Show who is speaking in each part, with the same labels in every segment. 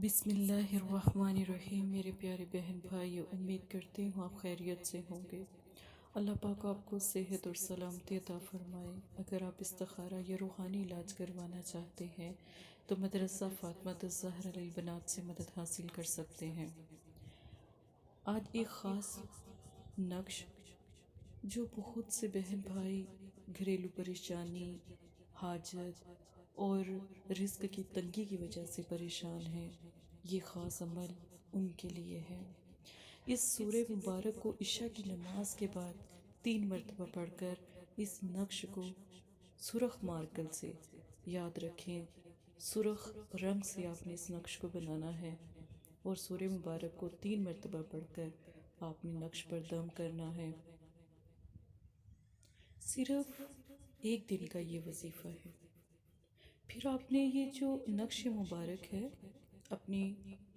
Speaker 1: بسم اللہ الرحمن الرحیم۔ میرے پیارے بہن بھائی، امید کرتی ہوں آپ خیریت سے ہوں گے۔ اللہ پاک آپ کو صحت اور سلامتی عطا فرمائے۔ اگر آپ استخارہ یا روحانی علاج کروانا چاہتے ہیں تو مدرسہ فاطمہ الزہرا للبنات سے مدد حاصل کر سکتے ہیں۔ آج ایک خاص نقش جو بہت سے بہن بھائی گھریلو پریشانی، حاجت اور رزق کی تنگی کی وجہ سے پریشان ہیں، یہ خاص عمل ان کے لیے ہے۔ اس سورہ مبارک کو عشاء کی نماز کے بعد 3 مرتبہ پڑھ کر اس نقش کو سرخ مارکر سے یاد رکھیں۔ سرخ رنگ سے آپ نے اس نقش کو بنانا ہے اور سورہ مبارک کو 3 مرتبہ پڑھ کر آپ نے نقش پر دم کرنا ہے۔ صرف ایک دن کا یہ وظیفہ ہے۔ پھر آپ نے یہ جو نقش مبارک ہے اپنی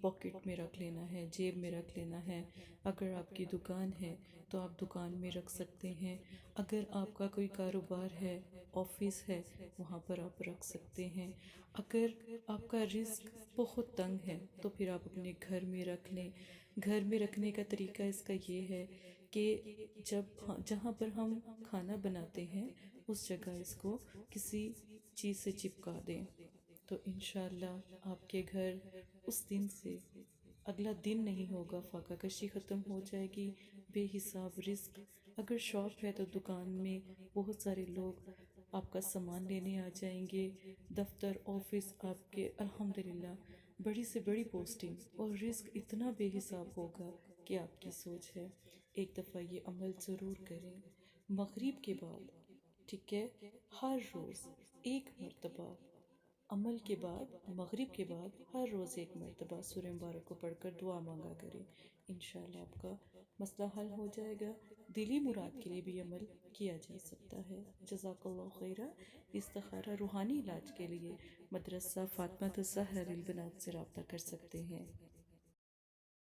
Speaker 1: پاکٹ میں رکھ لینا ہے، جیب میں رکھ لینا ہے۔ اگر آپ کی دکان ہے تو آپ دکان میں رکھ سکتے ہیں۔ اگر آپ کا کوئی کاروبار ہے، آفس ہے، وہاں پر آپ رکھ سکتے ہیں۔ اگر آپ کا رزق بہت تنگ ہے تو پھر آپ اپنے گھر میں رکھ لیں۔ گھر میں رکھنے کا طریقہ اس کا یہ ہے کہ جہاں پر ہم کھانا بناتے ہیں اس جگہ اس کو کسی چیز سے چپکا دیں تو انشاءاللہ آپ کے گھر اس دن سے اگلا دن نہیں ہوگا، فاقہ کشی ختم ہو جائے گی، بے حساب رزق۔ اگر شاپ ہے تو دکان میں بہت سارے لوگ آپ کا سامان لینے آ جائیں گے۔ دفتر، آفس آپ کے الحمدللہ بڑی سے بڑی پوسٹنگ اور رزق اتنا بے حساب ہوگا کہ آپ کی سوچ ہے۔ ایک دفعہ یہ عمل ضرور کریں مغرب کے بعد، ٹھیک ہے؟ ہر روز 1 مرتبہ عمل کے بعد، مغرب کے بعد ہر روز 1 مرتبہ سورہ مبارک کو پڑھ کر دعا مانگا کریں۔ انشاءاللہ آپ کا مسئلہ حل ہو جائے گا۔ دلی مراد کے لیے بھی عمل کیا جا سکتا ہے۔ جزاک اللہ خیرہ۔ استخارہ روحانی علاج کے لیے مدرسہ فاطمہ الزہرا للبنات سے رابطہ کر سکتے ہیں۔